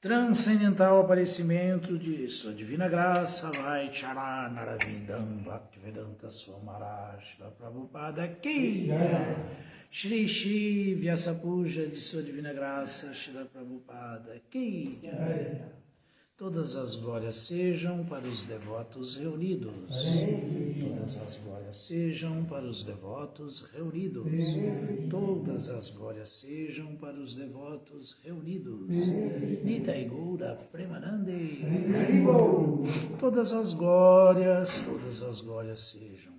Transcendental aparecimento de Sua Divina Graça, Vai Charanarvindam Bhaktivedanta Swamaraj Prabhupada Ki Shri Shri Vyasapuja de Sua Divina Graça, Shri Prabhupada Ki Todas as glórias sejam para os devotos reunidos. Todas as glórias sejam para os devotos reunidos. Todas as glórias sejam para os devotos reunidos. Nitai Gaura Premanande. Todas as glórias sejam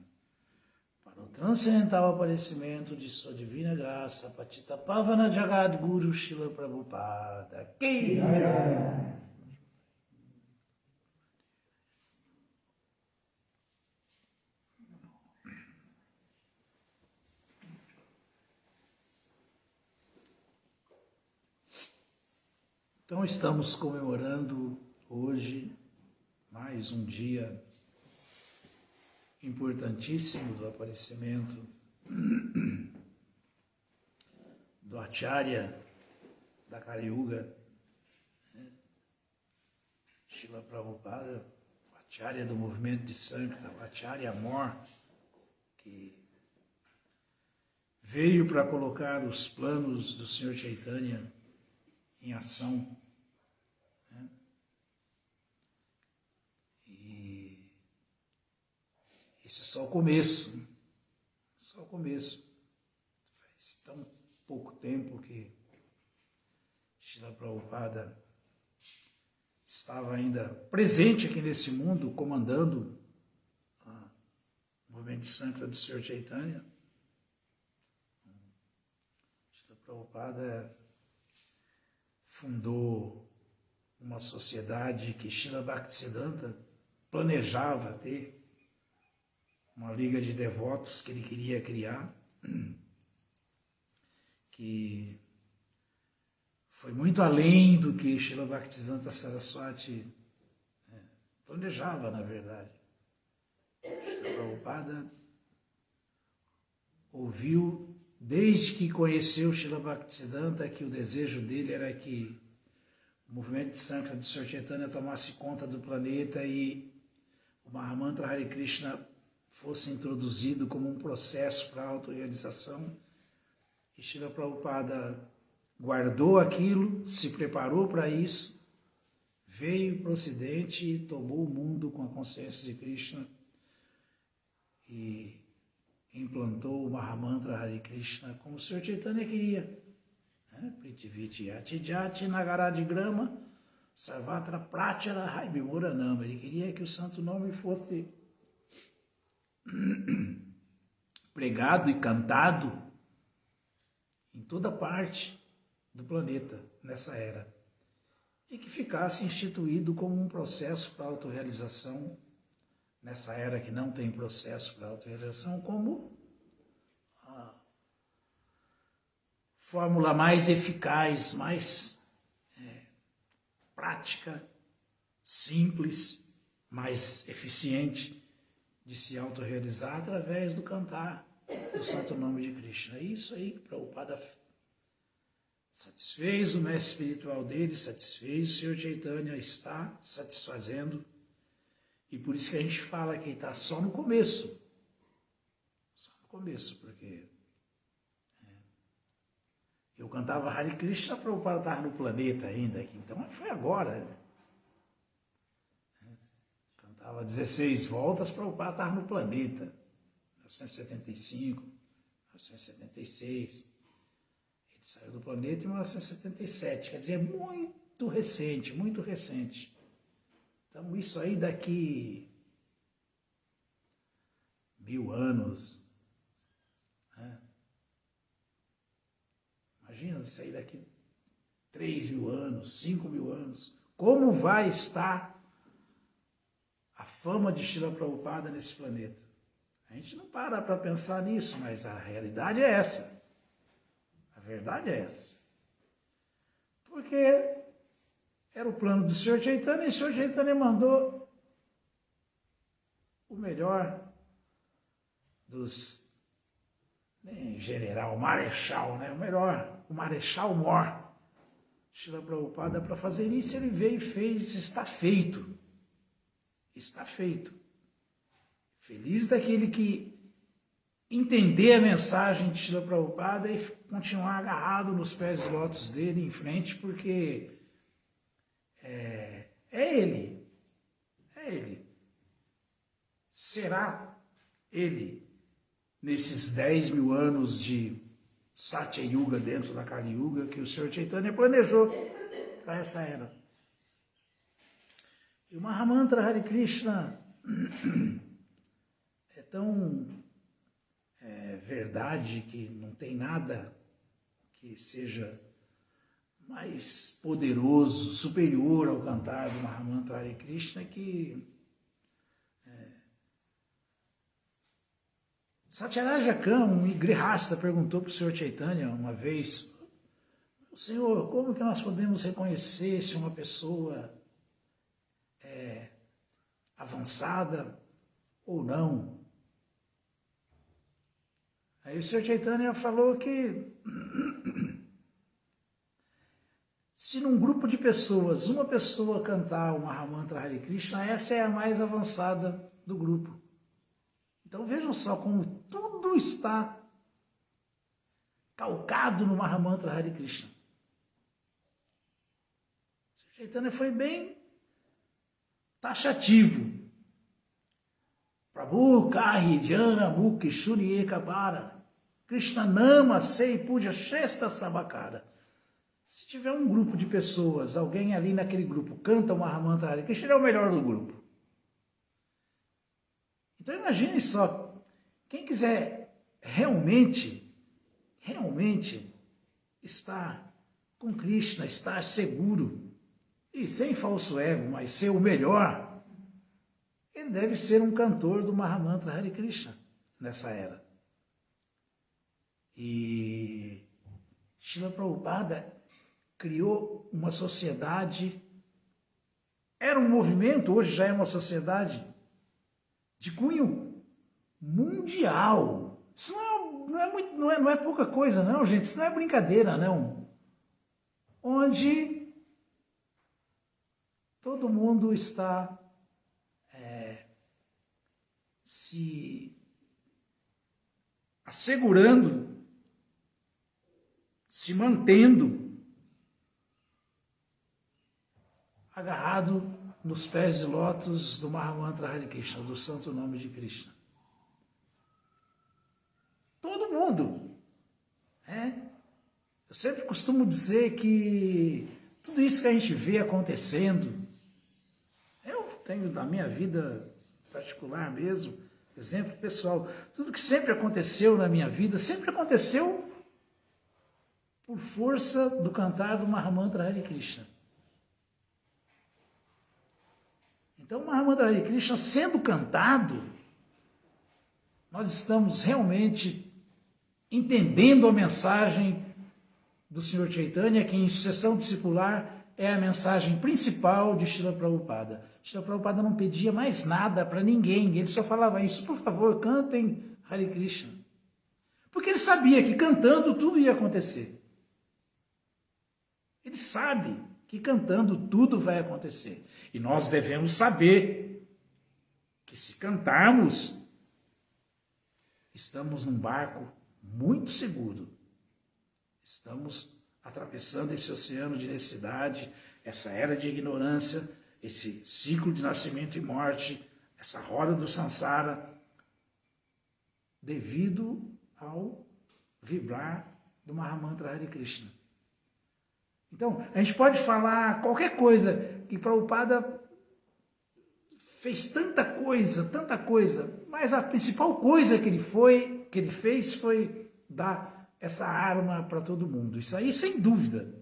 para o transcendental aparecimento de Sua Divina Graça, Patita Pavana Jagadguru Srila Prabhupada. Ki Então, estamos comemorando hoje mais um dia importantíssimo do aparecimento do Acharya da Kali Yuga, Srila Prabhupada, o Acharya do movimento de Sankirtan, o Acharya Amor, que veio para colocar os planos do Senhor Chaitanya em ação. E esse é só o começo. Só o começo. Faz tão pouco tempo que Srila Prabhupada estava ainda presente aqui nesse mundo, comandando o movimento Sankirtan do Senhor Chaitanya. Srila Prabhupada fundou uma sociedade que Srila Bhaktisiddhanta planejava ter, uma liga de devotos que ele queria criar, que foi muito além do que Srila Bhaktisiddhanta Saraswati planejava, na verdade. Srila Prabhupada ouviu, desde que conheceu Srila Bhaktisiddhanta, que o desejo dele era que o movimento de Sankirtan do Senhor Chaitanya tomasse conta do planeta e o Mahamantra Hare Krishna fosse introduzido como um processo para a autorrealização. E Srila Prabhupada guardou aquilo, se preparou para isso, veio para o Ocidente e tomou o mundo com a consciência de Krishna e implantou o Mahamantra Hare Krishna como o Senhor Chaitanya queria. Pritiviti Atijati Nagaradi Grama Sarvatra Prachara Haibimoranama. Ele queria que o santo nome fosse pregado e cantado em toda parte do planeta nessa era e que ficasse instituído como um processo para a autorrealização nessa era que não tem processo para a autorrealização, como a fórmula mais eficaz, mais prática, simples, mais eficiente de se autorrealizar através do cantar do santo nome de Krishna. É isso aí que Prabhupada satisfez o mestre espiritual dele, satisfez o Senhor Chaitanya, está satisfazendo. E por isso que a gente fala que está só no começo. Só no começo, porque eu cantava Hare Krishna, Prabhupada estava no planeta ainda aqui, então foi agora. Cantava 16 voltas, Prabhupada estava no planeta. 1975, 1976. Ele saiu do planeta em 1977, quer dizer, muito recente, muito recente. Então, isso aí daqui 1000 anos, Imagina isso aí daqui 3.000 anos, 5.000 anos. Como vai estar a fama de Srila Prabhupada nesse planeta? A gente não para pensar nisso, mas a realidade é essa. A verdade é essa. Porque era o plano do Senhor Chaitanya, e o Senhor Chaitanya mandou o melhor dos general, marechal, né? O melhor, o Marechal Mor, Srila Prabhupada, para fazer isso, ele veio e fez, está feito. Está feito. Feliz daquele que entender a mensagem de Srila Prabhupada e continuar agarrado nos pés dos lótus dele em frente, porque é ele. É ele. Será ele, nesses 10 mil anos de Satya Yuga dentro da Kali Yuga, que o Senhor Chaitanya planejou para essa era. E o Mahamantra Hare Krishna é tão verdade que não tem nada que seja mais poderoso, superior ao cantar do Mahamantra Hare Krishna, que Satyaraja Khan, um grihasta, perguntou para o Senhor Chaitanya uma vez: Senhor, como que nós podemos reconhecer se uma pessoa é avançada ou não? Aí o Senhor Chaitanya falou que se num grupo de pessoas, uma pessoa cantar o Mahamantra Hare Krishna, essa é a mais avançada do grupo. Então vejam só como tudo está calcado no Mahamantra Hare Krishna. O Senhor Chaitanya foi bem taxativo. Prabhu Kahi Jana Mukhi Shuni Ekabara Krishna Nama Sei Puja Shesta Sabakara. Se tiver um grupo de pessoas, alguém ali naquele grupo canta o Mahamantra Hare Krishna, ele é o melhor do grupo. Então imagine só, quem quiser realmente estar com Krishna, estar seguro, e sem falso ego, mas ser o melhor, ele deve ser um cantor do Mahamantra Hare Krishna nessa era. E Srila Prabhupada criou uma sociedade, era um movimento, hoje já é uma sociedade, de cunho mundial. Isso não é pouca coisa, não, gente. Isso não é brincadeira, não. Onde todo mundo está se assegurando, se mantendo agarrado nos pés de lótus do Mahamantra Hare Krishna, do santo nome de Krishna. Todo mundo. Eu sempre costumo dizer que tudo isso que a gente vê acontecendo, eu tenho na minha vida particular mesmo, exemplo pessoal, tudo que sempre aconteceu na minha vida, sempre aconteceu por força do cantar do Mahamantra Hare Krishna. Então, o Mahamantra Hare Krishna sendo cantado, nós estamos realmente entendendo a mensagem do Senhor Chaitanya, que em sucessão discipular é a mensagem principal de Srila Prabhupada. Srila Prabhupada não pedia mais nada para ninguém, ele só falava isso: por favor, cantem Hare Krishna. Porque ele sabia que cantando tudo ia acontecer. Ele sabe que cantando tudo vai acontecer. E nós devemos saber que se cantarmos, estamos num barco muito seguro. Estamos atravessando esse oceano de necessidade, essa era de ignorância, esse ciclo de nascimento e morte, essa roda do samsara, devido ao vibrar do Mahamantra Hare Krishna. Então, a gente pode falar qualquer coisa, que Prabhupada fez tanta coisa, mas a principal coisa que ele fez foi dar essa arma para todo mundo. Isso aí, sem dúvida.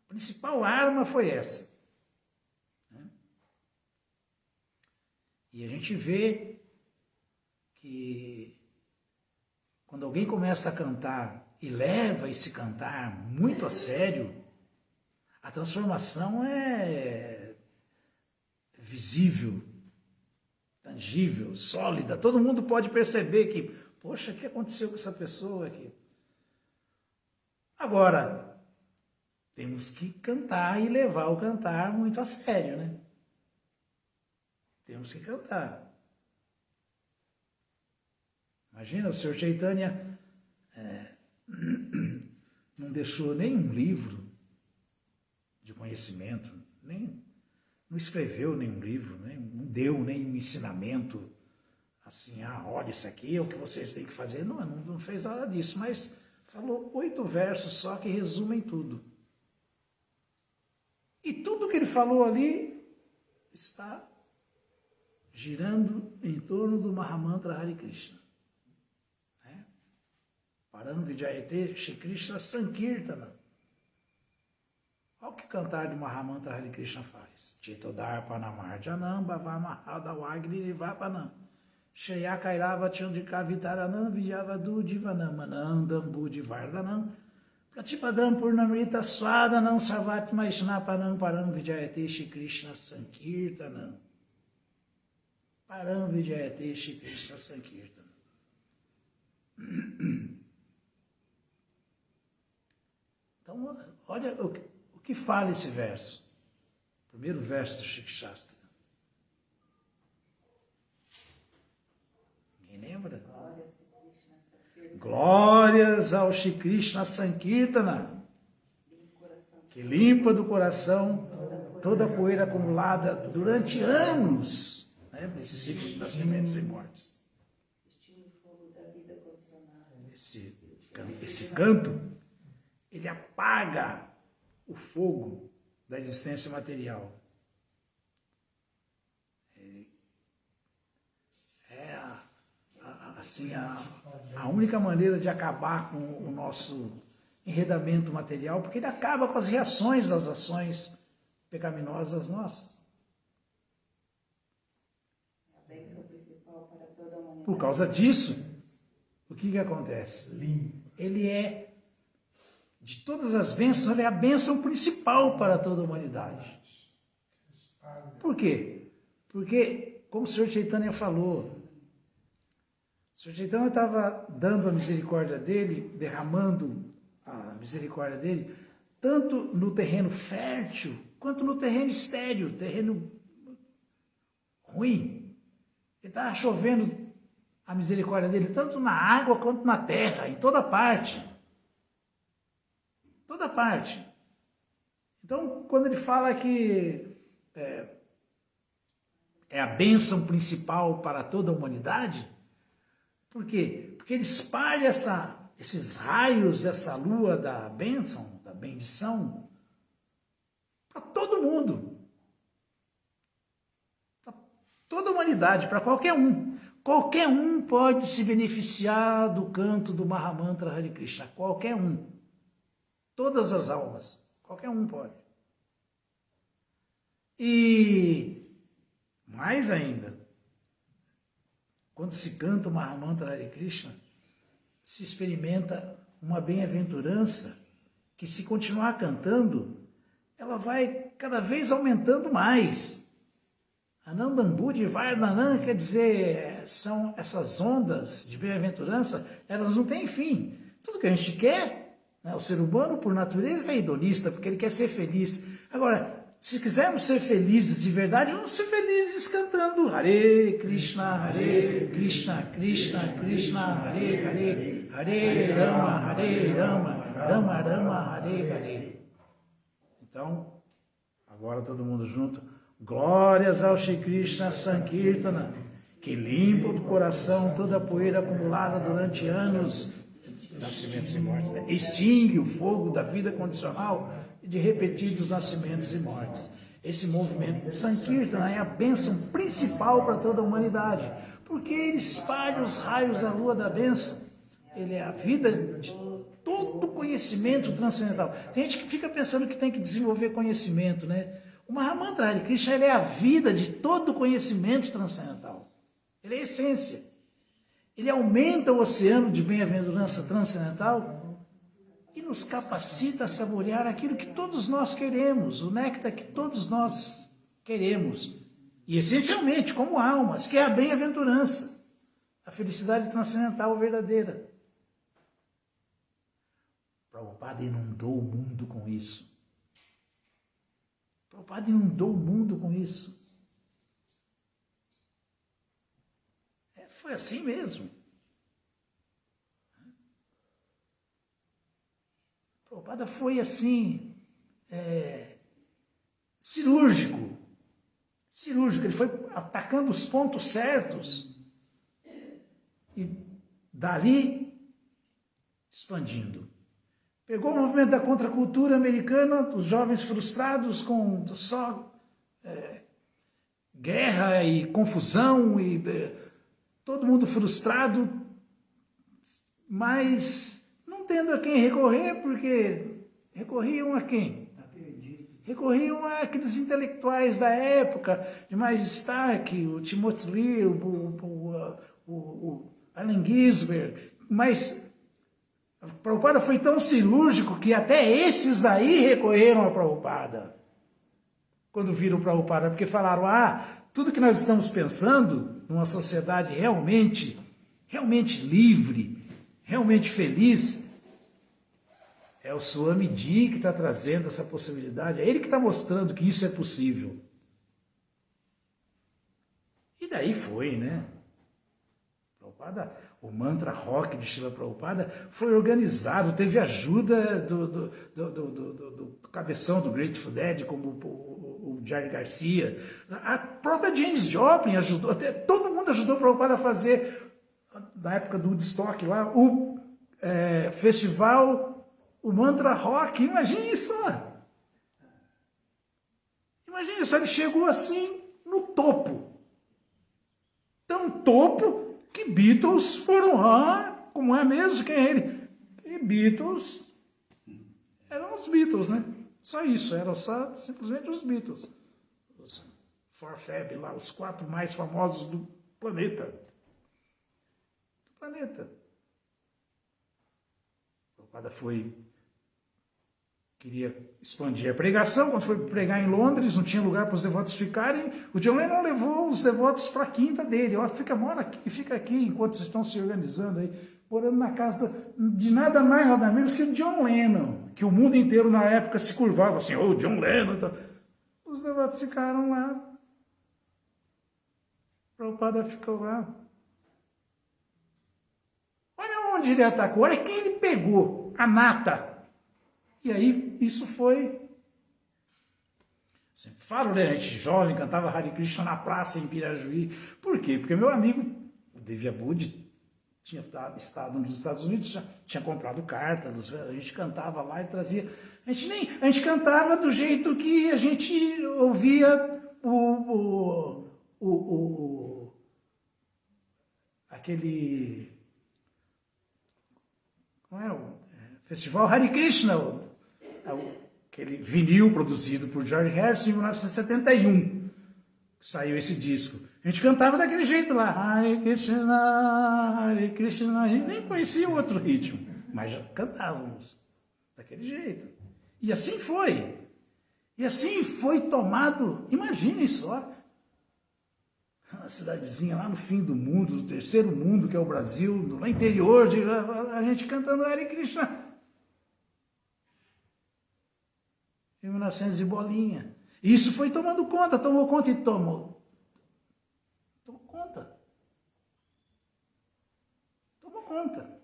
A principal arma foi essa. E a gente vê que quando alguém começa a cantar e leva esse cantar muito a sério, a transformação é visível, tangível, sólida. Todo mundo pode perceber que, poxa, o que aconteceu com essa pessoa aqui? Agora, temos que cantar e levar o cantar muito a sério, né? Temos que cantar. Imagina, o Senhor Chaitanya não deixou nenhum livro de conhecimento, não escreveu nenhum livro, não deu nenhum ensinamento assim, olha, isso aqui é o que vocês têm que fazer. Não fez nada disso, mas falou 8 versos só que resumem tudo. E tudo que ele falou ali está girando em torno do Mahamantra Hare Krishna. Param Vijayate Shri Krishna Sankirtana. Olha o que cantar de Mahamantra Hare Krishna faz. Chitodarpanamarjanam Bhavamahadawagri Vapanam Sheyakairava Chandikavitaranam Vijavadu Divanam Anandam Buddhivardhanam Pratipadam Purnamrita Swadanam Sarvatma Ishnapanam Param Vijayate Shri Krishna Sankirtanam. Param Vijayate Shri Krishna Sankirtanam. Então, olha o que fala esse verso. Primeiro verso do Shikshastra. Ninguém lembra? Glórias ao Shri Krishna Sankirtana, que limpa do coração toda a poeira acumulada durante anos, nesse ciclo de nascimentos e mortes. Esse canto, ele apaga o fogo da existência material. A única maneira de acabar com o nosso enredamento material, porque ele acaba com as reações das ações pecaminosas nossas. Por causa disso, o que acontece? Ele é, de todas as bênçãos, ele é a bênção principal para toda a humanidade. Por quê? Porque, como o Senhor Chaitanya falou, o Senhor Chaitanya estava dando a misericórdia dele, derramando a misericórdia dele, tanto no terreno fértil, quanto no terreno estéril, terreno ruim. Ele estava chovendo a misericórdia dele, tanto na água quanto na terra, em toda parte. Toda parte. Então, quando ele fala que é a bênção principal para toda a humanidade, por quê? Porque ele espalha esses raios, essa lua da bênção, da bendição, para todo mundo. Para toda a humanidade, para qualquer um. Qualquer um pode se beneficiar do canto do Mahamantra Hare Krishna. Qualquer um. Todas as almas. Qualquer um pode. E mais ainda, quando se canta o Mahamantra Hare Krishna, se experimenta uma bem-aventurança que, se continuar cantando, ela vai cada vez aumentando mais. Anandambudi Vardhanam, quer dizer, são essas ondas de bem-aventurança, elas não têm fim. Tudo que a gente quer, o ser humano, por natureza, é hedonista, porque ele quer ser feliz. Agora, se quisermos ser felizes de verdade, vamos ser felizes cantando Hare Krishna, Krishna Krishna, Hare Hare, Hare Rama, Rama Rama, Hare Hare. Então, agora todo mundo junto. Glórias ao Shri Krishna Sankirtana, que limpa do coração toda a poeira acumulada durante anos de nascimentos e mortes. Extingue o fogo da vida condicional e de repetidos nascimentos e mortes. Esse movimento Sankirtana é a bênção principal para toda a humanidade, porque ele espalha os raios da lua da bênção. Ele é a vida de todo conhecimento transcendental. Tem gente que fica pensando que tem que desenvolver conhecimento, né? O Mahamantra Hare Krishna, ele é a vida de todo conhecimento transcendental. Ele é a essência. Ele aumenta o oceano de bem-aventurança transcendental e nos capacita a saborear aquilo que todos nós queremos, o néctar que todos nós queremos. E essencialmente, como almas, que é a bem-aventurança, a felicidade transcendental verdadeira. Prabhupada inundou o mundo com isso. Prabhupada inundou o mundo com isso. Foi assim mesmo. Prabhupada foi assim, cirúrgico. Ele foi atacando os pontos certos e dali expandindo. Pegou o movimento da contracultura americana, os jovens frustrados com só guerra e confusão e todo mundo frustrado, mas não tendo a quem recorrer, porque recorriam a quem? Recorriam àqueles intelectuais da época, de mais destaque, o Timothy Leary, o Allen Ginsberg, mas a Prabhupada foi tão cirúrgico que até esses aí recorreram a Prabhupada, quando viram Prabhupada, porque falaram, tudo que nós estamos pensando numa sociedade realmente livre, realmente feliz, é o Swamiji que está trazendo essa possibilidade, é ele que está mostrando que isso é possível. E daí foi, né? Prabhupada, o mantra rock de Srila Prabhupada foi organizado, teve ajuda do cabeção do Grateful Dead, como o Jerry Garcia. A própria Janis Joplin ajudou, até todo mundo ajudou o Prabhupada a fazer, na época do Woodstock lá, o festival, o mantra rock. Imagine só. Imagine só, ele chegou assim no topo. Tão topo que Beatles foram lá, como é mesmo, quem é ele? E Beatles eram os Beatles, né? Só isso, eram só simplesmente os Beatles. Os Four Fab lá, os 4 mais famosos do planeta. O Prabhupada queria expandir a pregação. Quando foi pregar em Londres, não tinha lugar para os devotos ficarem, o John Lennon levou os devotos para a quinta dele. Mora aqui, fica aqui, enquanto vocês estão se organizando aí, morando na casa de nada mais, nada menos que o John Lennon, que o mundo inteiro na época se curvava assim, John Lennon. Então, os devotos ficaram lá. O Prabhupada ficou lá. Olha onde ele atacou, olha quem ele pegou, a nata. E aí, isso foi... Falo, né? A gente jovem cantava Hare Krishna na praça em Pirajuí. Por quê? Porque meu amigo, o Devi Abud, tinha estado nos Estados Unidos, já tinha comprado carta, a gente cantava lá e trazia... A gente cantava do jeito que a gente ouvia aquele... Como é o Festival Hare Krishna, aquele vinil produzido por George Harrison em 1971, saiu esse disco. A gente cantava daquele jeito lá, Hare Krishna, a gente nem conhecia o outro ritmo, mas já cantávamos daquele jeito. E assim foi. E assim foi tomado, imaginem só, uma cidadezinha lá no fim do mundo, do terceiro mundo, que é o Brasil, no interior, a gente cantando Hare Krishna. Em 1900 e bolinha. Isso foi tomando conta, tomou conta. Tomou conta.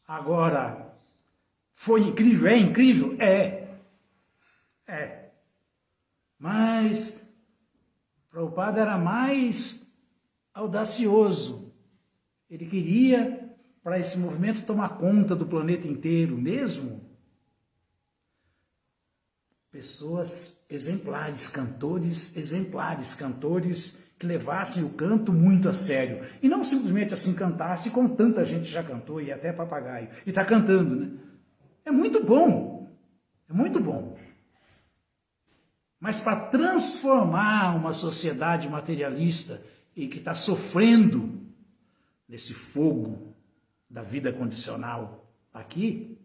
Agora, foi incrível? É incrível? É. Mas Prabhupada era mais audacioso. Ele queria, para esse movimento tomar conta do planeta inteiro mesmo, pessoas exemplares, cantores que levassem o canto muito a sério. E não simplesmente assim cantasse, como tanta gente já cantou, e até papagaio. E está cantando, né? É muito bom. Mas para transformar uma sociedade materialista e que está sofrendo nesse fogo da vida condicional aqui,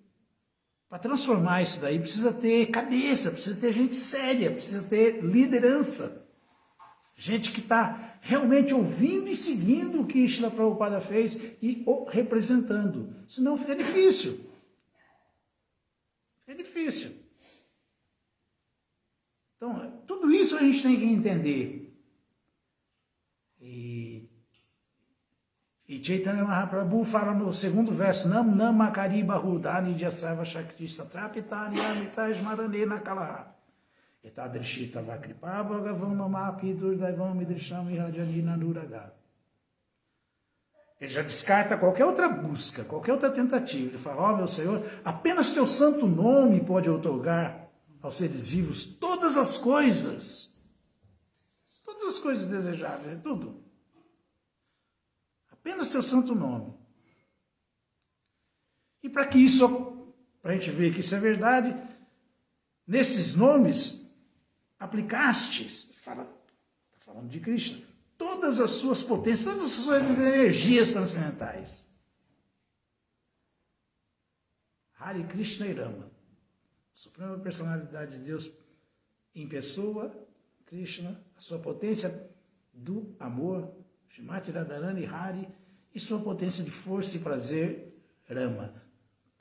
para transformar isso daí precisa ter cabeça, precisa ter gente séria, precisa ter liderança. Gente que está realmente ouvindo e seguindo o que Srila Prabhupada fez e o representando. Senão fica difícil. É difícil. Então, tudo isso a gente tem que entender. E Chaitanya Mahaprabhu fala no segundo verso, Nam Namakari Bahudani Jasava Shaktista Trapitani Amita Smarane Nakalaha. Etadrishita Vakripa Bhagavan Namapi Durdaivam Midrisham Irajani Nuraga. Ele já descarta qualquer outra busca, qualquer outra tentativa. Ele fala, ó meu Senhor, apenas teu santo nome pode outorgar aos seres vivos todas as coisas desejáveis, é tudo. Apenas teu santo nome. E para que isso, para a gente ver que isso é verdade, nesses nomes, aplicaste, está falando de Krishna, todas as suas potências, todas as suas energias transcendentais. Hare Krishna e Rama. Suprema Personalidade de Deus em pessoa, Krishna, a sua potência do amor, Shrimati Radharani Hari, e sua potência de força e prazer, Rama.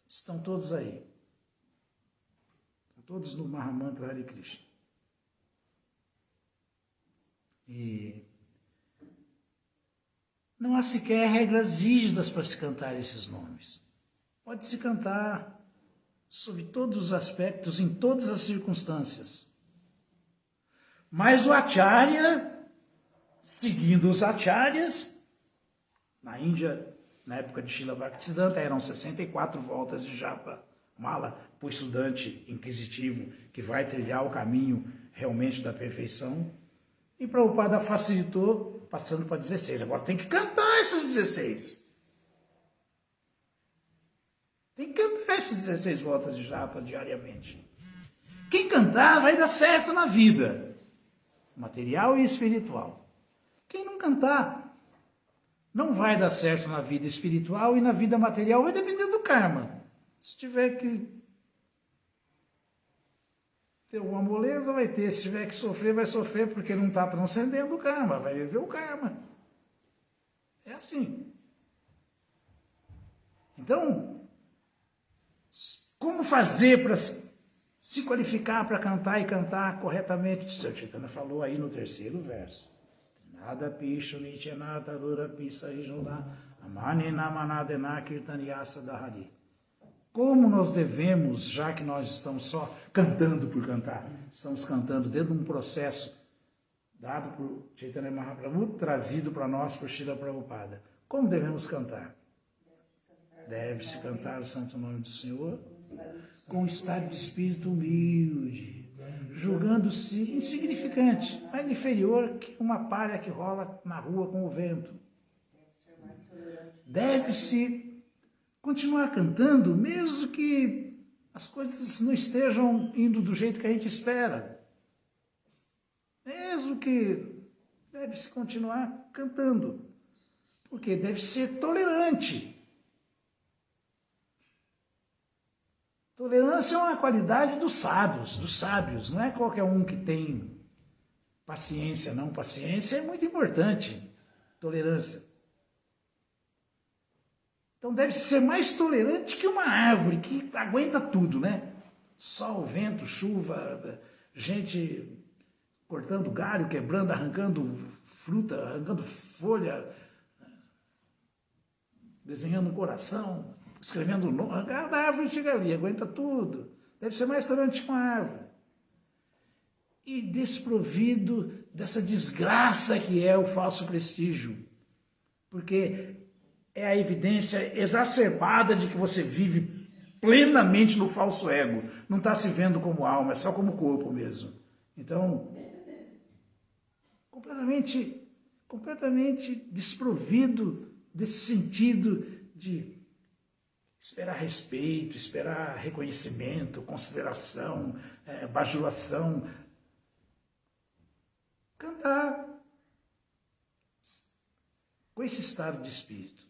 Estão todos aí. Estão todos no Mahamantra Hare Krishna. E não há sequer regras rígidas para se cantar esses nomes. Pode-se cantar sob todos os aspectos, em todas as circunstâncias. Mas o Acharya, seguindo os Acharyas, na Índia, na época de Srila Bhaktisiddhanta, eram 64 voltas de japa mala para o estudante inquisitivo que vai trilhar o caminho realmente da perfeição. E Prabhupada facilitou, passando para 16. Agora tem que cantar esses 16. Tem que cantar esses 16 voltas de japa diariamente. Quem cantar vai dar certo na vida, material e espiritual. Quem não cantar não vai dar certo na vida espiritual e na vida material, vai depender do karma. Se tiver que ter alguma moleza, vai ter. Se tiver que sofrer, vai sofrer, porque não está transcendendo o karma, vai viver o karma. É assim. Então, como fazer para se qualificar para cantar e cantar corretamente? O Sr. Chaitanya falou aí no terceiro verso. Nada pisho nichenata dura pisa ijuna amani namanadena kirtanyasa dahari. Como nós devemos, já que nós estamos só cantando por cantar, estamos cantando dentro de um processo dado por Chaitanya Mahaprabhu, trazido para nós por Srila Prabhupada. Como devemos cantar? Deve-se cantar o santo nome do Senhor com um estado de espírito humilde, julgando-se insignificante, mais inferior que uma palha que rola na rua com o vento. Deve-se continuar cantando, mesmo que as coisas não estejam indo do jeito que a gente espera. Mesmo que deve-se continuar cantando, porque deve ser tolerante. Tolerância é uma qualidade dos sábios, não é qualquer um que tem paciência, não. Paciência é muito importante, tolerância. Então deve ser mais tolerante que uma árvore que aguenta tudo, né? Sol, vento, chuva, gente cortando galho, quebrando, arrancando fruta, arrancando folha, desenhando um coração, escrevendo o nome. A árvore chega ali, aguenta tudo. Deve ser mais tolerante que uma árvore. E desprovido dessa desgraça que é o falso prestígio. Porque é a evidência exacerbada de que você vive plenamente no falso ego. Não está se vendo como alma, é só como corpo mesmo. Então, completamente desprovido desse sentido de esperar respeito, esperar reconhecimento, consideração, bajulação. Cantar com esse estado de espírito.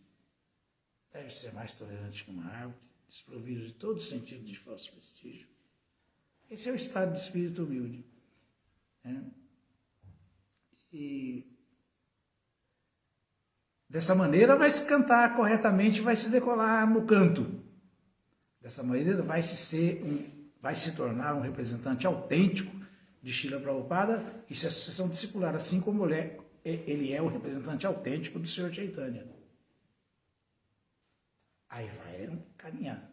Deve ser mais tolerante que uma árvore, desprovido de todo sentido de falso prestígio. Esse é o estado de espírito humilde. Né? E Dessa maneira vai se cantar corretamente, vai se decolar no canto. Dessa maneira vai se tornar um representante autêntico de Srila Prabhupada. Isso é sucessão discipular, assim como ele é o representante autêntico do Senhor Chaitanya. Aí vai caminhar.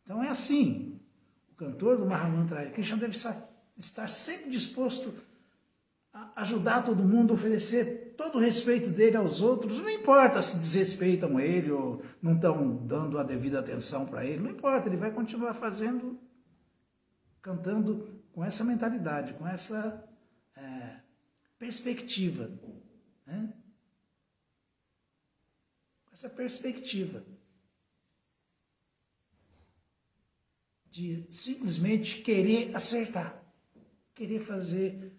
Então é assim, o cantor do Mahamantra Hare Krishna deve estar sempre disposto a ajudar todo mundo, oferecer todo o respeito dele aos outros, não importa se desrespeitam ele ou não estão dando a devida atenção para ele, não importa, ele vai continuar fazendo, cantando com essa mentalidade, com essa perspectiva, né? Com essa perspectiva de simplesmente querer acertar, querer fazer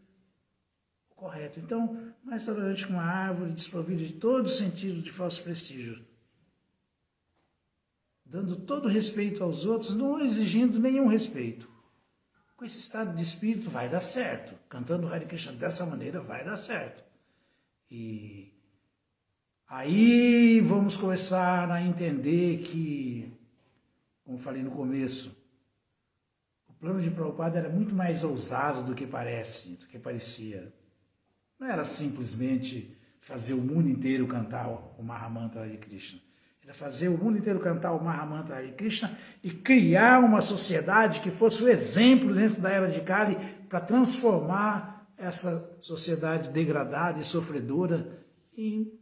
o correto. Então, mais tolerante que uma árvore desprovida de todo sentido de falso prestígio, dando todo respeito aos outros, não exigindo nenhum respeito. Com esse estado de espírito vai dar certo. Cantando Hare Krishna dessa maneira vai dar certo. E aí vamos começar a entender que, como falei no começo, o plano de Prabhupada era muito mais ousado do que parecia. Não era simplesmente fazer o mundo inteiro cantar o Mahamantra Hare Krishna. Era fazer o mundo inteiro cantar o Mahamantra Hare Krishna e criar uma sociedade que fosse o exemplo dentro da era de Kali para transformar essa sociedade degradada e sofredora em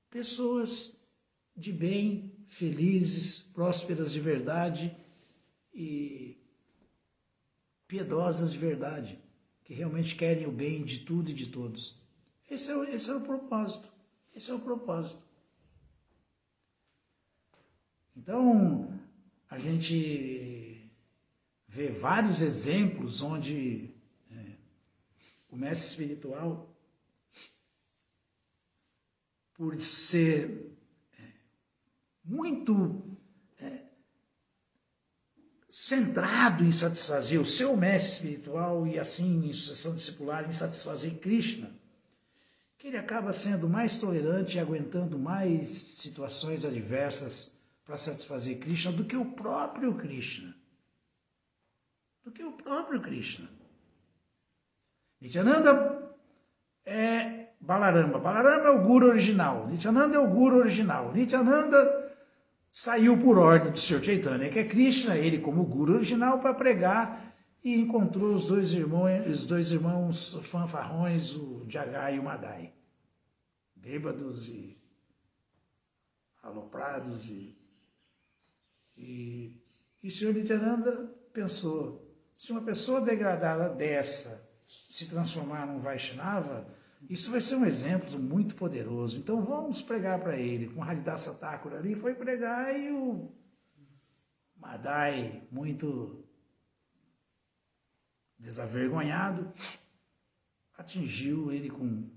pessoas de bem, felizes, prósperas de verdade e piedosas de verdade, que realmente querem o bem de tudo e de todos. Esse é o propósito. Esse é o propósito. Então, a gente vê vários exemplos onde o mestre espiritual, por ser muito centrado em satisfazer o seu mestre espiritual e assim em sucessão discipular em satisfazer Krishna, que ele acaba sendo mais tolerante e aguentando mais situações adversas para satisfazer Krishna do que o próprio Krishna. Nityananda é Balarama. Balarama é o guru original. Nityananda é o guru original. Nityananda saiu por ordem do Senhor Chaitanya, que é Krishna, ele como guru original, para pregar, e encontrou os dois irmãos fanfarrões, o Jagai e o Madai, bêbados e aloprados, e o Senhor Nityananda pensou, se uma pessoa degradada dessa se transformar num Vaishnava, isso vai ser um exemplo muito poderoso. Então vamos pregar para ele. Com Haridasa Thakur ali, foi pregar e o Madai, muito desavergonhado, atingiu ele com um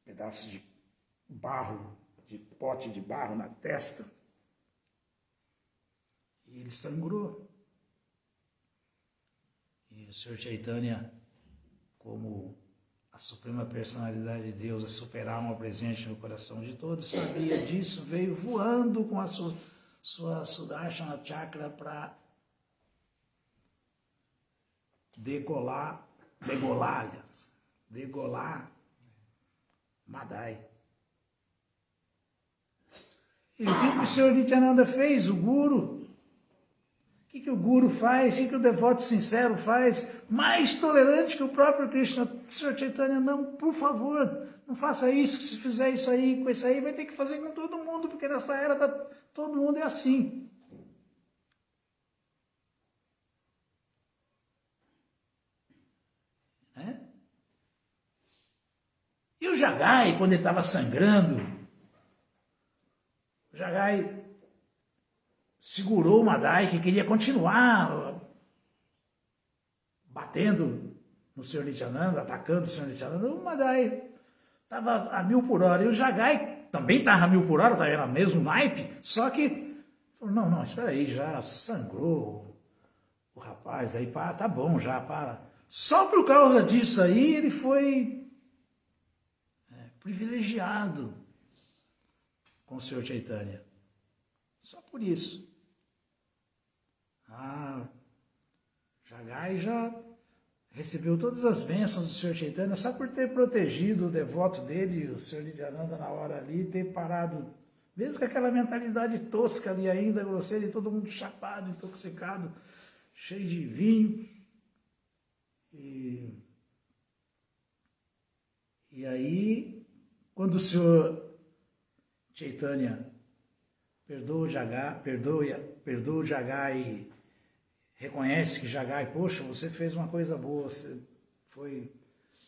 pedaço de barro, de pote de barro na testa. E ele sangrou. E o Senhor Chaitanya, como a suprema personalidade de Deus, a superar uma presente no coração de todos, sabia disso, veio voando com a sua Sudarshana Chakra para degolar Madai. E o que o Senhor Nityananda fez? O Guru. O que o Guru faz? O que o devoto sincero faz? Mais tolerante que o próprio Krishna. Senhor Chaitanya, não, por favor, não faça isso, que se fizer isso aí, com isso aí, vai ter que fazer com todo mundo, porque nessa era todo mundo é assim. E o Jagai, quando ele estava sangrando, o Jagai segurou o Madai, que queria continuar batendo no Senhor Nityananda, atacando o Senhor Nityananda. O Madai estava a 1000 por hora. E o Jagai também estava a 1000 por hora, estava no mesmo naipe, só que falou, não, espera aí, já sangrou. o rapaz, aí pá, tá bom já, para. Só por causa disso aí ele foi privilegiado com o Senhor Chaitanya. Só por isso. Jagai já recebeu todas as bênçãos do Senhor Chaitanya só por ter protegido o devoto dele, o Senhor Nityananda, na hora ali, ter parado, mesmo com aquela mentalidade tosca ali ainda, grosseira, e todo mundo chapado, intoxicado, cheio de vinho. E aí, quando o Senhor Chaitanya perdoa o Jagai e reconhece que Jagai, poxa, você fez uma coisa boa, você foi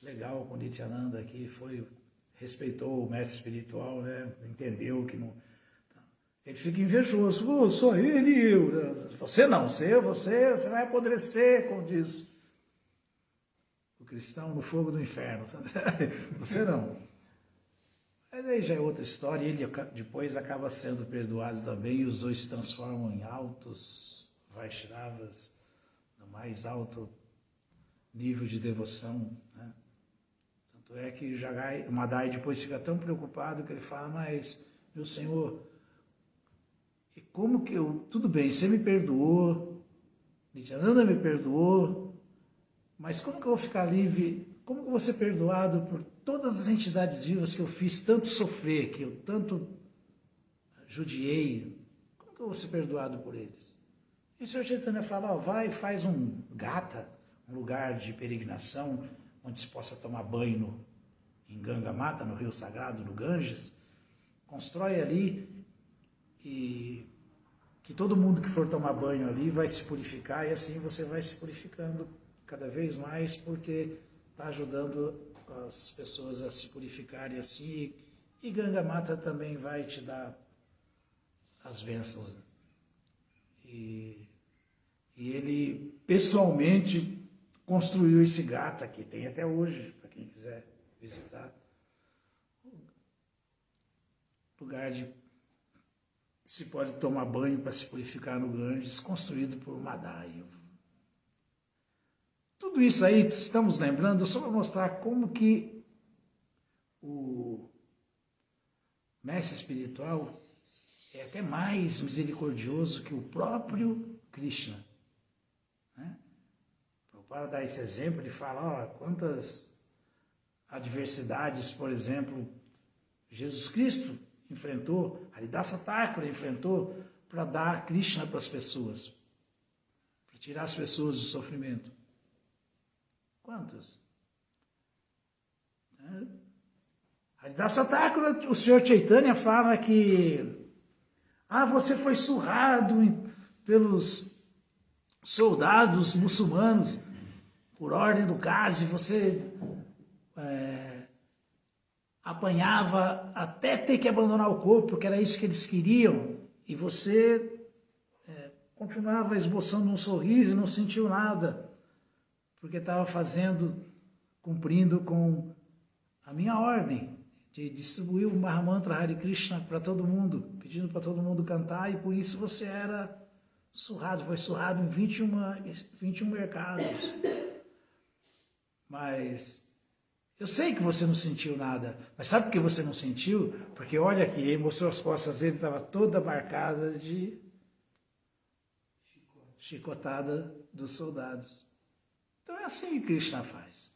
legal com o Nityananda aqui, respeitou o mestre espiritual, né? Entendeu que não... Ele fica invejoso, só ele e eu. Você não, você vai apodrecer, como diz o cristão no fogo do inferno. Você não. Mas aí já é outra história, e ele depois acaba sendo perdoado também, e os dois se transformam em altos Vaishnavas, no mais alto nível de devoção, né? Tanto é que o Madai depois fica tão preocupado que ele fala, mas, meu Senhor, e como que tudo bem, você me perdoou, Nityananda me perdoou, mas como que eu vou ficar livre, como que eu vou ser perdoado por todas as entidades vivas que eu fiz tanto sofrer, que eu tanto judiei, como que eu vou ser perdoado por eles? E o Senhor Chaitanya fala, vai e faz um gata, um lugar de peregrinação, onde se possa tomar banho em Ganga Mata, no rio sagrado, no Ganges, constrói ali e que todo mundo que for tomar banho ali vai se purificar, e assim você vai se purificando cada vez mais, porque está ajudando as pessoas a se purificarem assim, e Ganga Mata também vai te dar as bênçãos, né? E ele pessoalmente construiu esse gata que tem até hoje, para quem quiser visitar. Lugar de se pode tomar banho para se purificar no Ganges, construído por Madai. Tudo isso aí, estamos lembrando, só para mostrar como que o mestre espiritual é até mais misericordioso que o próprio Krishna, né? Para dar esse exemplo, ele fala, quantas adversidades, por exemplo, Jesus Cristo enfrentou, Haridasa Thakura enfrentou para dar Krishna para as pessoas, para tirar as pessoas do sofrimento. Quantos? Haridasa Thakura, o Senhor Chaitanya fala que você foi surrado pelos soldados muçulmanos por ordem do Qazi, você apanhava até ter que abandonar o corpo, porque era isso que eles queriam, e você continuava esboçando um sorriso e não sentiu nada, porque estava cumprindo com a minha ordem de distribuir o Mahamantra Hare Krishna para todo mundo, pedindo para todo mundo cantar, e por isso você era surrado, foi surrado em 21 mercados. Mas eu sei que você não sentiu nada, mas sabe por que você não sentiu? Porque olha aqui, ele mostrou as costas dele, estava toda marcada de chicotada dos soldados. Então é assim que Krishna faz.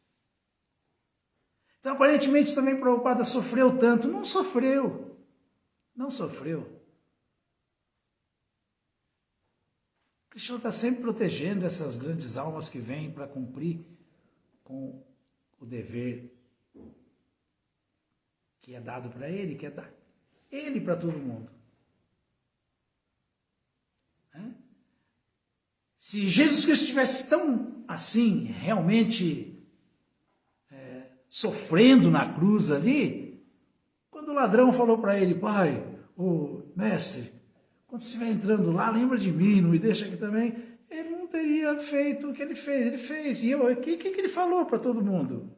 Então aparentemente também Prabhupada sofreu tanto. Não sofreu. Não sofreu. Krishna está sempre protegendo essas grandes almas que vêm para cumprir com o dever que é dado para ele, que é dar ele para todo mundo. Se Jesus Cristo estivesse tão assim, realmente sofrendo na cruz ali, quando o ladrão falou para ele, pai, mestre, quando você estiver entrando lá, lembra de mim, não me deixa aqui também, ele não teria feito o que ele fez. Ele fez. E o que ele falou para todo mundo?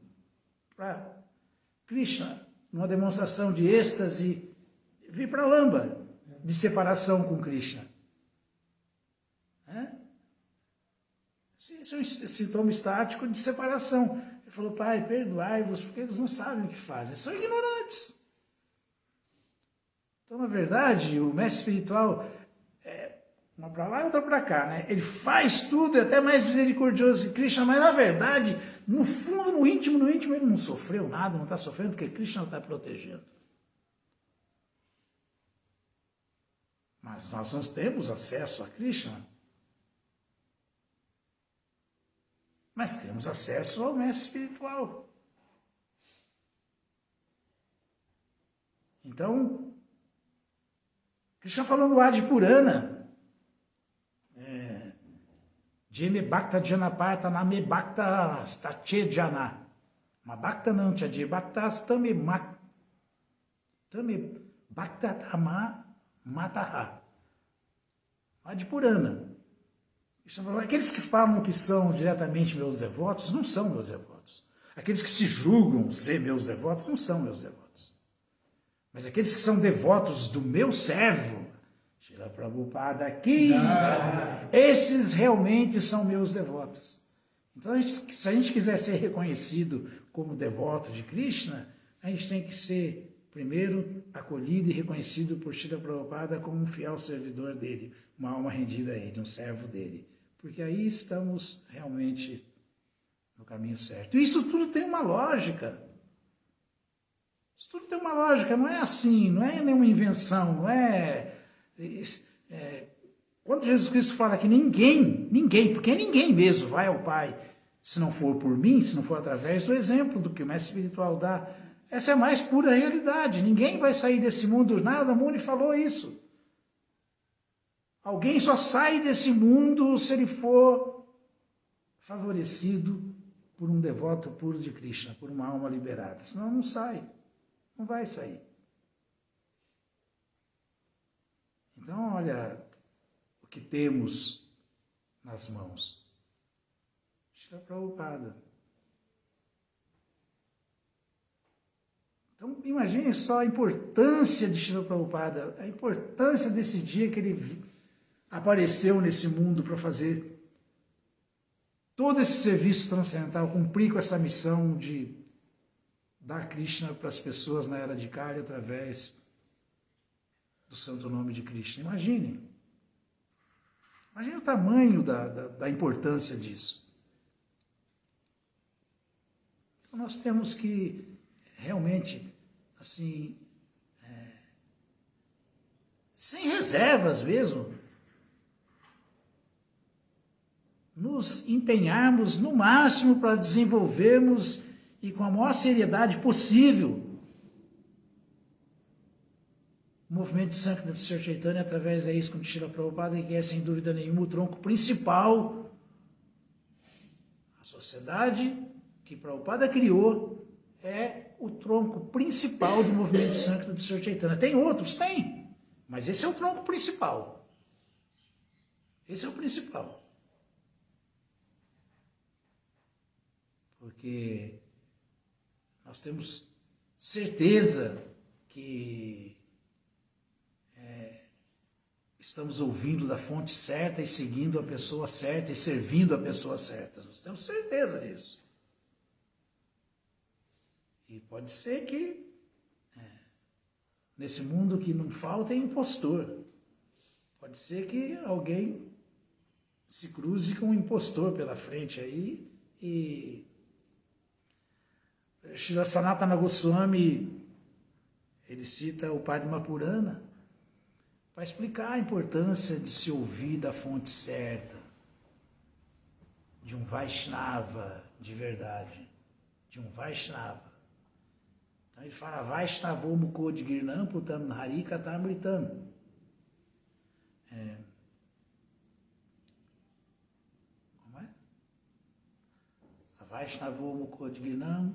Para Krishna, numa demonstração de êxtase, vir para a lamba de separação com Krishna. Isso é um sintoma estático de separação. Ele falou, Pai, perdoai-vos, porque eles não sabem o que fazem, são ignorantes. Então, na verdade, o mestre espiritual, uma para lá e outra para cá, né? Ele faz tudo, é até mais misericordioso que Krishna, mas na verdade, no fundo, no íntimo, ele não sofreu nada, não está sofrendo, porque Krishna está protegendo. Mas nós não temos acesso a Krishna. Mas temos acesso ao mestre espiritual. Então, Krishna falou no Adi Purana, Jeme Bhakta Janaparta Name Bhakta Stache Jana. Ma Bhakta não Tchadi Bhakta Stame Bhakta Tama Mataha. Adi Purana. Aqueles que falam que são diretamente meus devotos, não são meus devotos. Aqueles que se julgam ser meus devotos, não são meus devotos. Mas aqueles que são devotos do meu servo, Srila Prabhupada aqui, esses realmente são meus devotos. Então, se a gente quiser ser reconhecido como devoto de Krishna, a gente tem que ser, primeiro, acolhido e reconhecido por Srila Prabhupada como um fiel servidor dele, uma alma rendida a ele, um servo dele. Porque aí estamos realmente no caminho certo. E isso tudo tem uma lógica. Isso tudo tem uma lógica, não é assim, não é nenhuma invenção, não é... Quando Jesus Cristo fala que ninguém, porque é ninguém mesmo vai ao Pai, se não for por mim, se não for através do exemplo do que o mestre espiritual dá, essa é a mais pura realidade. Ninguém vai sair desse mundo, Narada Muni falou isso. Alguém só sai desse mundo se ele for favorecido por um devoto puro de Krishna, por uma alma liberada. Senão não sai, não vai sair. Então, olha o que temos nas mãos. Srila Prabhupada. Então, imagine só a importância de Srila Prabhupada, a importância desse dia que ele apareceu nesse mundo para fazer todo esse serviço transcendental, cumprir com essa missão de dar Krishna para as pessoas na era de Kali através do santo nome de Krishna. Imagine o tamanho da importância disso. Então nós temos que realmente, assim, sem reservas mesmo, nos empenharmos no máximo para desenvolvermos e com a maior seriedade possível o movimento de Sankirtan do Sr. Chaitanya através da ISKCON de Srila Prabhupada, que é sem dúvida nenhuma o tronco principal, a sociedade que Prabhupada criou é o tronco principal do movimento de Sankirtan do Sr. Chaitanya. Tem outros? Tem, mas esse é o tronco principal. Esse é o principal. Porque nós temos certeza que estamos ouvindo da fonte certa e seguindo a pessoa certa e servindo a pessoa certa. Nós temos certeza disso. E pode ser que nesse mundo que não falta é impostor. Pode ser que alguém se cruze com um impostor pela frente aí e Srila Sanatana Goswami, ele cita o Padma Purana para explicar a importância de se ouvir da fonte certa, de um Vaishnava de verdade, de um Vaishnava. Então ele fala, Vaishnavo Mukod Girnam Putam Harika Tamritam. Como é? Vaishnavo Mukod Girnam.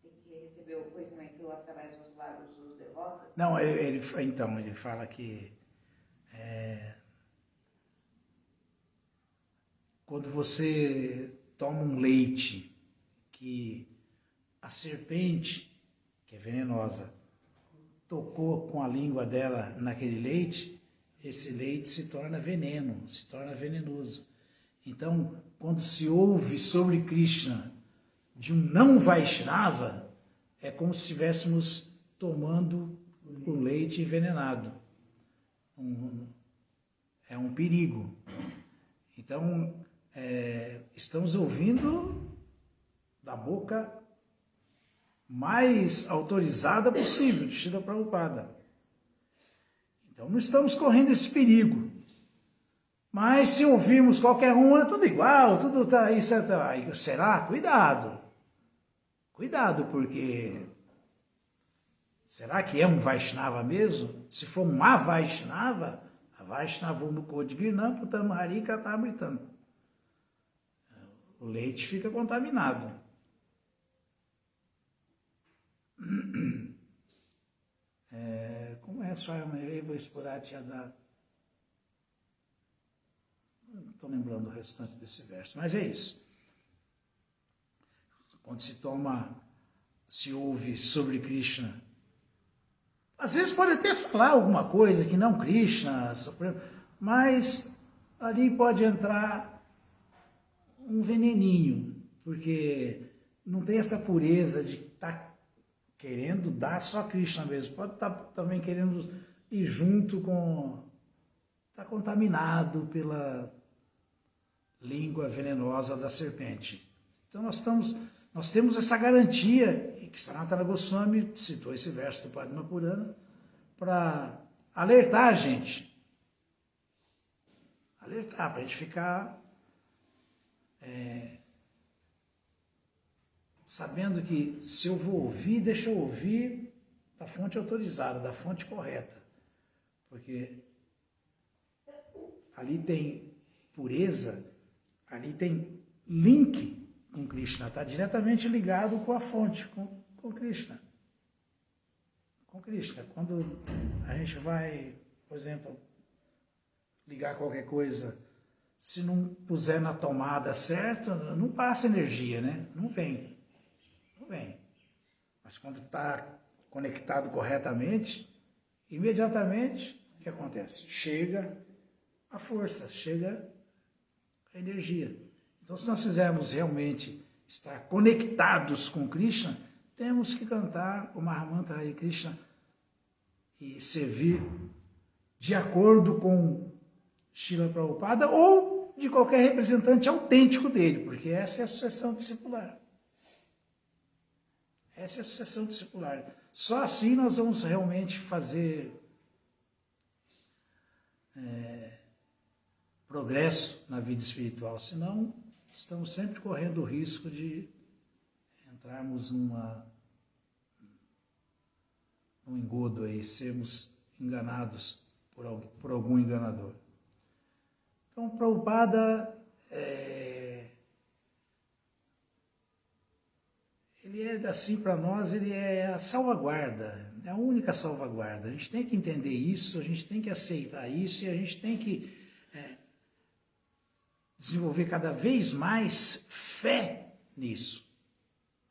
Tem que receber o conhecimento através dos lábios dos devotos? Não, ele fala que quando você toma um leite que a serpente, que é venenosa, tocou com a língua dela naquele leite, esse leite se torna veneno, se torna venenoso. Então, quando se ouve sobre Krishna de um não Vaishnava, é como se estivéssemos tomando o leite envenenado. É um perigo. Então, estamos ouvindo da boca mais autorizada possível, de Srila Prabhupada. Então, não estamos correndo esse perigo. Mas se ouvirmos qualquer um, é tudo igual, tudo está aí, será? Cuidado. Cuidado, porque será que é um Vaishnava mesmo? Se for uma Vaishnava, a Vaishnava no Kodgirnam, Putamari Katamritana. O leite fica contaminado. Como é a sua Eva Esporatiada? Não estou lembrando o restante desse verso, mas é isso. Quando se ouve sobre Krishna, às vezes pode até falar alguma coisa que não Krishna, mas ali pode entrar um veneninho, porque não tem essa pureza de estar querendo dar só Krishna mesmo, pode estar também querendo ir junto com... está contaminado pela língua venenosa da serpente. Então nós temos essa garantia, e que Sanatana Goswami citou esse verso do Padma Purana, para alertar a gente. Alertar, para a gente ficar sabendo que se eu vou ouvir, deixa eu ouvir da fonte autorizada, da fonte correta. Porque ali tem pureza, ali tem link com Krishna, está diretamente ligado com a fonte, com Krishna. Com Krishna. Quando a gente vai, por exemplo, ligar qualquer coisa, se não puser na tomada certa, não passa energia, né? Não vem. Não vem. Mas quando está conectado corretamente, imediatamente, o que acontece? Chega a força, chega a energia. Então, se nós quisermos realmente estar conectados com Krishna, temos que cantar o Mahamantra Hare Krishna e servir de acordo com Srila Prabhupada ou de qualquer representante autêntico dele, porque essa é a sucessão discipular. Essa é a sucessão discipular. Só assim nós vamos realmente fazer progresso na vida espiritual. Senão, estamos sempre correndo o risco de entrarmos num engodo aí, sermos enganados por algum enganador. Então, Prabhupada, ele é assim para nós, ele é a salvaguarda, é a única salvaguarda. A gente tem que entender isso, a gente tem que aceitar isso e a gente tem que desenvolver cada vez mais fé nisso.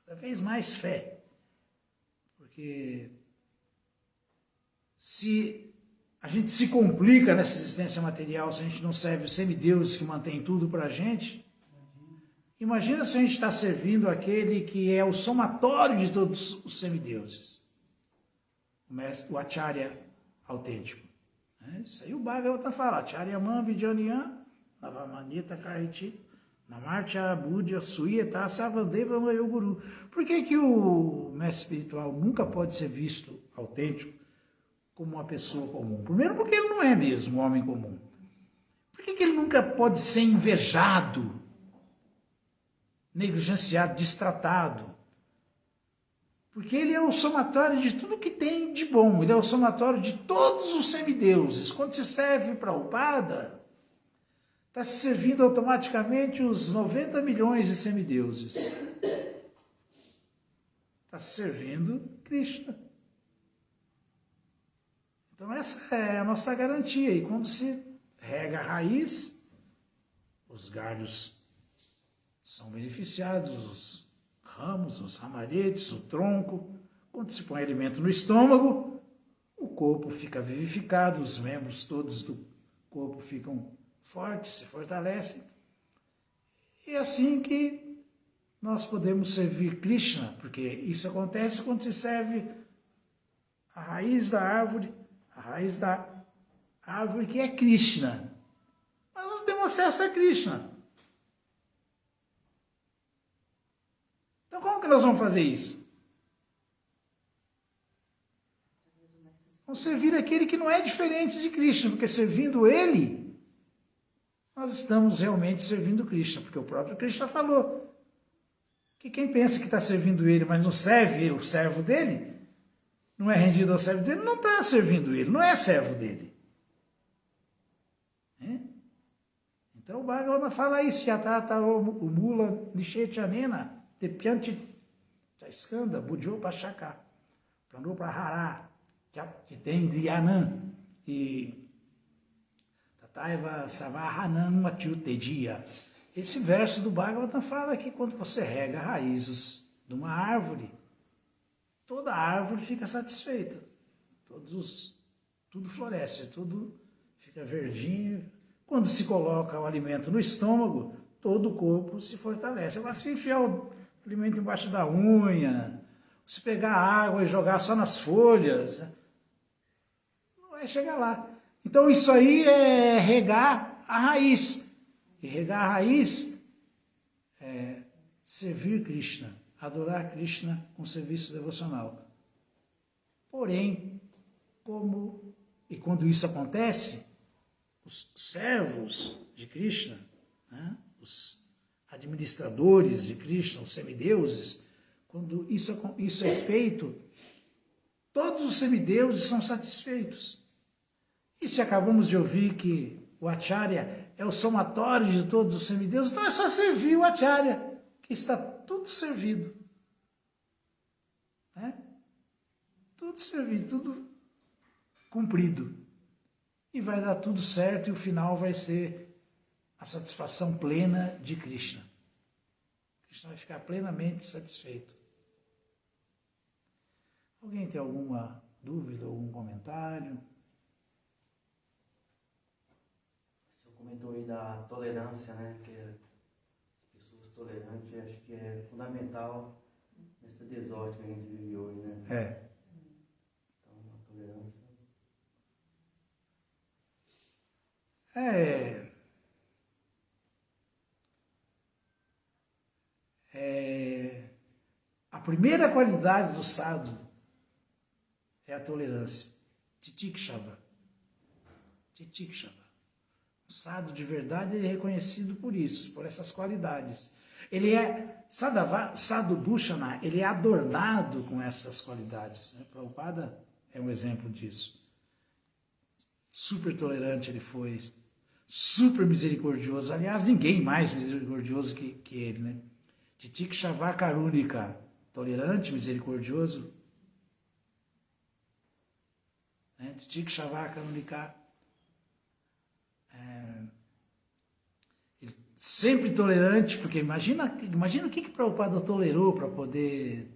Cada vez mais fé. Porque se a gente se complica nessa existência material, se a gente não serve os semideuses que mantêm tudo para a gente, imagina se a gente está servindo aquele que é o somatório de todos os semideuses. O Acharya autêntico. Isso aí o Bhagavata fala. Acharya Man Vijaniyan Navamanita Kariti Namarcha Budya Suyeta Savadeva Mayoguru. Por que o mestre espiritual nunca pode ser visto autêntico como uma pessoa comum? Primeiro porque ele não é mesmo um homem comum. Por que ele nunca pode ser invejado, negligenciado, destratado? Porque ele é o somatório de tudo que tem de bom, ele é o somatório de todos os semideuses. Quando se serve para Prabhupada, está se servindo automaticamente os 90 milhões de semideuses. Está se servindo Krishna. Então essa é a nossa garantia. E quando se rega a raiz, os galhos são beneficiados, os ramos, os ramaretes, o tronco. Quando se põe alimento no estômago, o corpo fica vivificado, os membros todos do corpo ficam fortes, se fortalecem. E é assim que nós podemos servir Krishna, porque isso acontece quando se serve a raiz da árvore que é Krishna. Nós não temos acesso a Krishna. Então como que nós vamos fazer isso? Vamos servir aquele que não é diferente de Krishna, porque servindo ele, nós estamos realmente servindo Krishna, porque o próprio Krishna falou que quem pensa que está servindo ele, mas não serve o servo dele, não é rendido ao servo dele, não está servindo ele, não é servo dele. Então o Bhagavata fala isso, Yatata o Mula Nishetyanena, Tepyanti Chaiskanda, Budjo Pachaka, Pranuprahara, Jitendriyanan e Tataiva Savahanam Matyutedia. Esse verso do Bhagavata fala que quando você rega raízes de uma árvore, toda a árvore fica satisfeita. Tudo floresce, tudo fica verdinho. Quando se coloca o alimento no estômago, todo o corpo se fortalece. Agora, se enfiar o alimento embaixo da unha, se pegar água e jogar só nas folhas, não vai chegar lá. Então, isso aí é regar a raiz. E regar a raiz é servir Krishna, adorar Krishna com serviço devocional. Porém, quando isso acontece, os servos de Krishna, né, os administradores de Krishna, os semideuses, quando isso é feito, todos os semideuses são satisfeitos. E se acabamos de ouvir que o Acharya é o somatório de todos os semideuses, então é só servir o Acharya, que está tudo servido. Né? Tudo servido, tudo cumprido. E vai dar tudo certo e o final vai ser a satisfação plena de Krishna. Krishna vai ficar plenamente satisfeito. Alguém tem alguma dúvida, algum comentário? O senhor comentou aí da tolerância, né? Que as pessoas tolerantes, acho que é fundamental nessa desordem que a gente vive hoje, né? Então, a tolerância... A primeira qualidade do sadhu é a tolerância. Titikshava. O sadhu de verdade ele é reconhecido por isso, por essas qualidades. Ele é sadhu bhushana, ele é adornado com essas qualidades. Né? Prabhupada é um exemplo disso. Super tolerante ele foi, super misericordioso. Aliás, ninguém mais misericordioso que ele, né? Titikshava karunika, tolerante, misericordioso. Né? Titikshava karunika, sempre tolerante, porque imagina o que Prabhupada tolerou para poder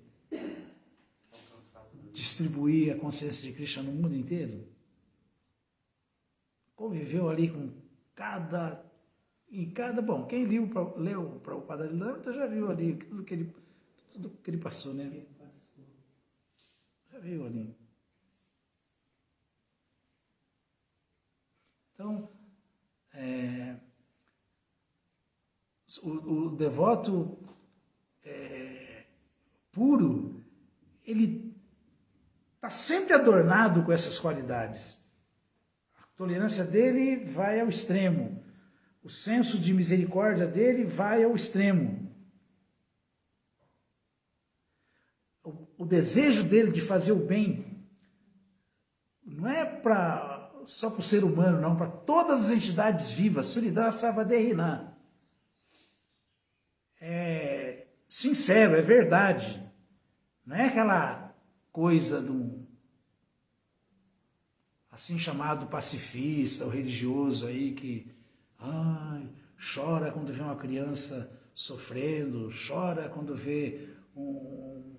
distribuir a consciência de Krishna no mundo inteiro. Conviveu ali com bom, quem leu o Prabhupada Lilamrita já viu ali tudo que ele passou, né? Já viu ali. Então, o devoto puro, ele está sempre adornado com essas qualidades. A tolerância dele vai ao extremo. O senso de misericórdia dele vai ao extremo. O desejo dele de fazer o bem não é só para o ser humano, não, para todas as entidades vivas. Suridana Savadehina. É sincero, é verdade. Não é aquela coisa de um assim chamado pacifista ou religioso aí que chora quando vê uma criança sofrendo, chora quando vê um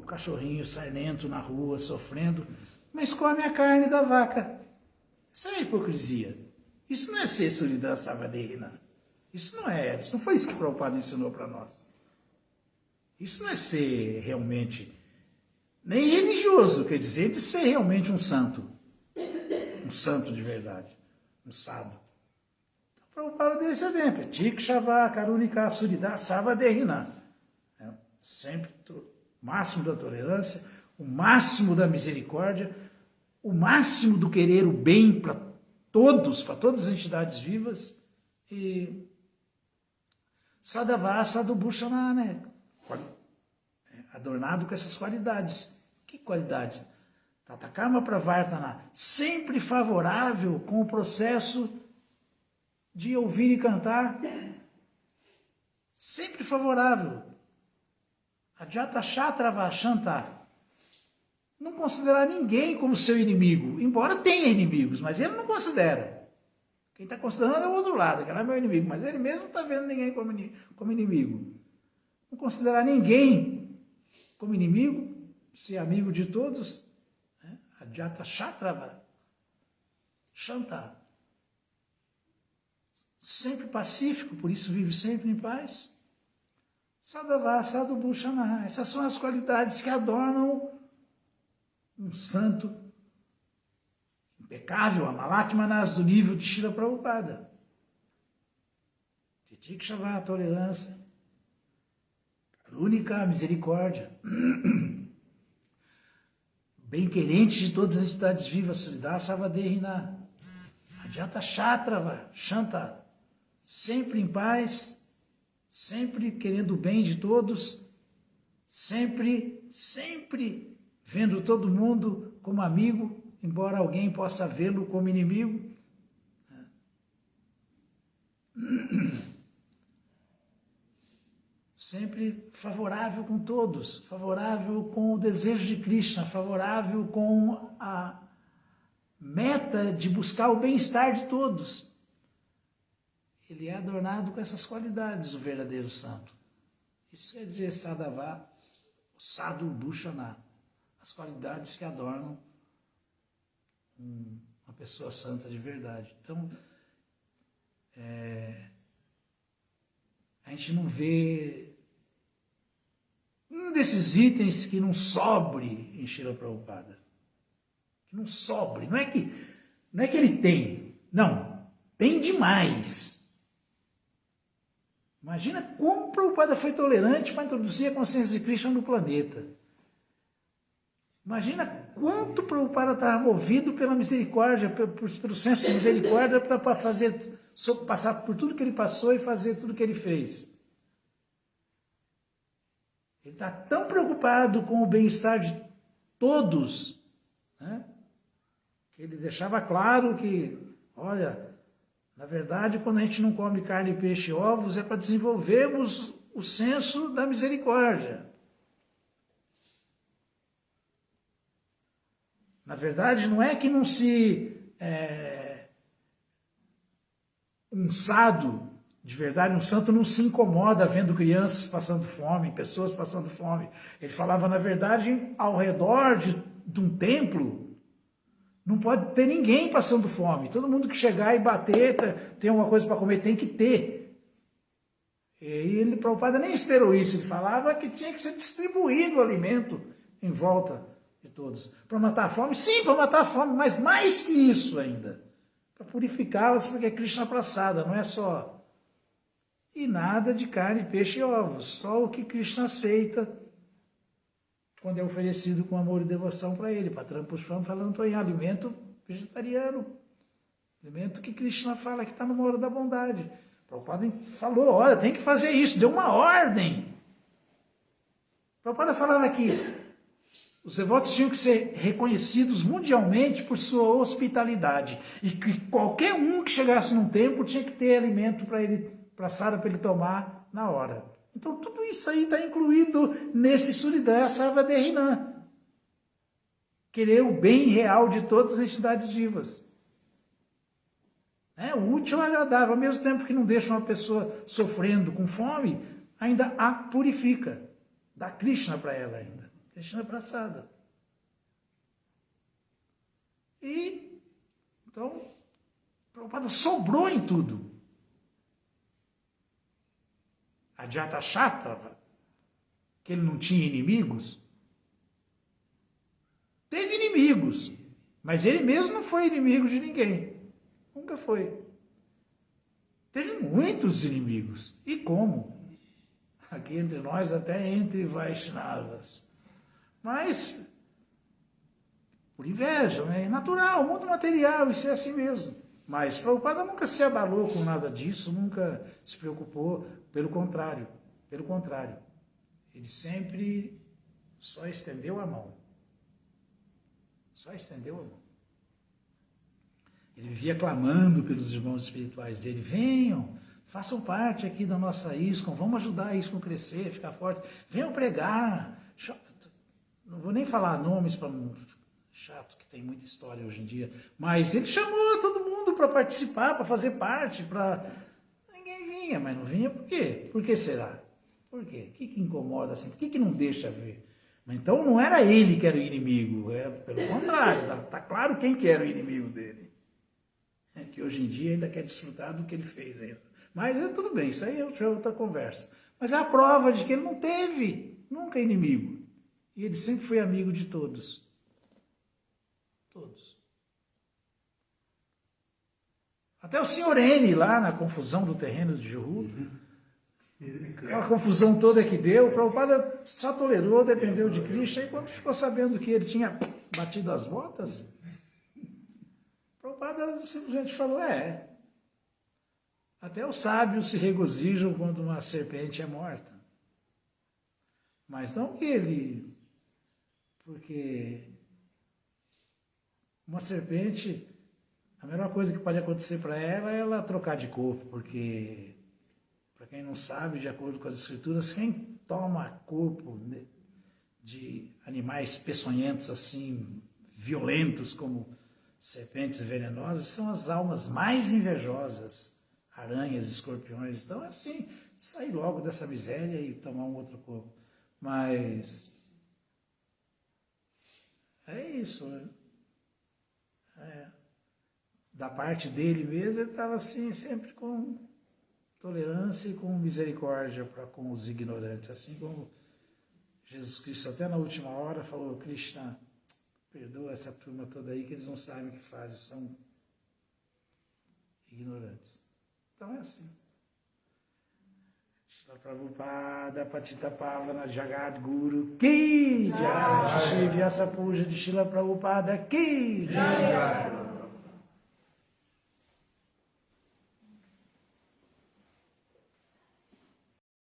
cachorrinho sarnento na rua sofrendo. mas come a carne da vaca. Isso é hipocrisia. Isso não é ser Suridam Sarvadehina. Isso não foi isso que o Prabhupada ensinou para nós. Isso não é ser realmente, nem religioso, quer dizer, de ser realmente um santo de verdade, um sadhu. Então, o Prabhupada deu esse exemplo, Tikshava Karunika Suridam Sarvadehina. Sempre o máximo da tolerância, o máximo da misericórdia, o máximo do querer o bem para todas as entidades vivas, e Sadhava Sadhubhushana, né? Adornado com essas qualidades. Que qualidades? Tatakarma Pravartana, sempre favorável com o processo de ouvir e cantar, sempre favorável. Ajata Shatrava Shanta, não considerar ninguém como seu inimigo, embora tenha inimigos, mas ele não considera. Quem está considerando é o outro lado, que não é meu inimigo, mas ele mesmo não está vendo ninguém como inimigo. Não considerar ninguém como inimigo, ser amigo de todos, né? Ajata Shatrava Shanta, sempre pacífico, por isso vive sempre em paz. Sadhava Sadhubhushana, essas são as qualidades que adornam um santo impecável, Amalatmanas, do nível de Srila Prabhupada. Titikshava, a tolerância. Karunika, a misericórdia. Bem-querente de todas as entidades vivas, Suridam Sarvadehina. Ajata Shatrava, Shanta, sempre em paz, sempre querendo o bem de todos, sempre vendo todo mundo como amigo, embora alguém possa vê-lo como inimigo. Sempre favorável com todos, favorável com o desejo de Krishna, favorável com a meta de buscar o bem-estar de todos. Ele é adornado com essas qualidades, o verdadeiro santo. Isso quer dizer Sadhava, Sadhubhushana, as qualidades que adornam uma pessoa santa de verdade. Então, a gente não vê um desses itens que não sobre em Srila Prabhupada. Que não sobre. Não é que ele tem. Não. Tem demais. Imagina como o Prabhupada foi tolerante para introduzir a consciência de Krishna no planeta. Imagina quanto o Prabhupada estava movido pela misericórdia, pelo senso de misericórdia para passar por tudo que ele passou e fazer tudo que ele fez. Ele está tão preocupado com o bem-estar de todos, né, que ele deixava claro que, olha, na verdade, quando a gente não come carne, peixe e ovos, é para desenvolvermos o senso da misericórdia. Na verdade, não é que não se... um sadhu, de verdade, um santo não se incomoda vendo crianças passando fome, pessoas passando fome. Ele falava, na verdade, ao redor de um templo, não pode ter ninguém passando fome. Todo mundo que chegar e bater, tem alguma coisa para comer, tem que ter. E ele, Prabhupada, nem esperou isso. Ele falava que tinha que ser distribuído o alimento em volta de todos. Para matar a fome? Sim, para matar a fome, mas mais que isso ainda. Para purificá-las, porque é Krishna Prasada, não é só. E nada de carne, peixe e ovos. Só o que Krishna aceita quando é oferecido com amor e devoção para ele. Patram Pushpam falando em alimento vegetariano. Alimento que Krishna fala que está no moro da bondade. Prabhupada falou, olha, tem que fazer isso, deu uma ordem. Prabhupada falava que os devotos tinham que ser reconhecidos mundialmente por sua hospitalidade. E que qualquer um que chegasse num templo tinha que ter alimento para ele, para ele tomar na hora. Então tudo isso aí está incluído nesse Suridam Sarvadehina. Querer o bem real de todas as entidades vivas. O útil e agradável, ao mesmo tempo que não deixa uma pessoa sofrendo com fome, ainda a purifica. Dá Krishna para ela ainda. Krishna Prasada. E, então, Prabhupada sobrou em tudo. A Jata Chatra, que ele não tinha inimigos, teve inimigos, mas ele mesmo não foi inimigo de ninguém. Nunca foi. Teve muitos inimigos. E como? Aqui entre nós, até entre Vaishnavas. Mas, por inveja, né? É natural, mundo material, isso é assim mesmo. Mas Prabhupada nunca se abalou com nada disso, nunca se preocupou, pelo contrário. Ele sempre só estendeu a mão. Só estendeu a mão. Ele vivia clamando pelos irmãos espirituais dele, venham, façam parte aqui da nossa ISKCON, vamos ajudar a ISKCON a crescer, ficar forte, venham pregar. Não vou nem falar nomes para chato, que tem muita história hoje em dia, mas ele chamou todo mundo para participar, para fazer parte, ninguém vinha, mas não vinha por quê? Por que será? Por quê? O que incomoda assim? Por que não deixa ver? Mas então não era ele que era o inimigo, era pelo contrário, tá claro quem que era o inimigo dele. Que hoje em dia ainda quer desfrutar do que ele fez ainda. Mas tudo bem, isso aí é outra conversa. Mas é a prova de que ele não teve nunca inimigo. E ele sempre foi amigo de todos. Todos. Até o senhor N lá na confusão do terreno de Juhu, aquela confusão toda que deu, o Prabhupada só tolerou, dependeu de Krishna, e quando ficou sabendo que ele tinha batido as botas, o Prabhupada simplesmente falou, até os sábios se regozijam quando uma serpente é morta. Mas não que ele... Porque uma serpente, a melhor coisa que pode acontecer para ela é ela trocar de corpo, porque, para quem não sabe, de acordo com as escrituras, quem toma corpo de animais peçonhentos, assim, violentos, como serpentes venenosas, são as almas mais invejosas, aranhas, escorpiões. Então é assim, sair logo dessa miséria e tomar um outro corpo. Mas é isso, né? Da parte dele mesmo, ele estava assim, sempre com tolerância e com misericórdia para com os ignorantes. Assim como Jesus Cristo, até na última hora, falou, Krishna, perdoa essa turma toda aí que eles não sabem o que fazem, são ignorantes. Então é assim. Shila Prabhupada, Patita Pavana, Jagat Guru, Ki Jai! Shri Vyasa Puja de Shila Prabhupada, Ki Jai!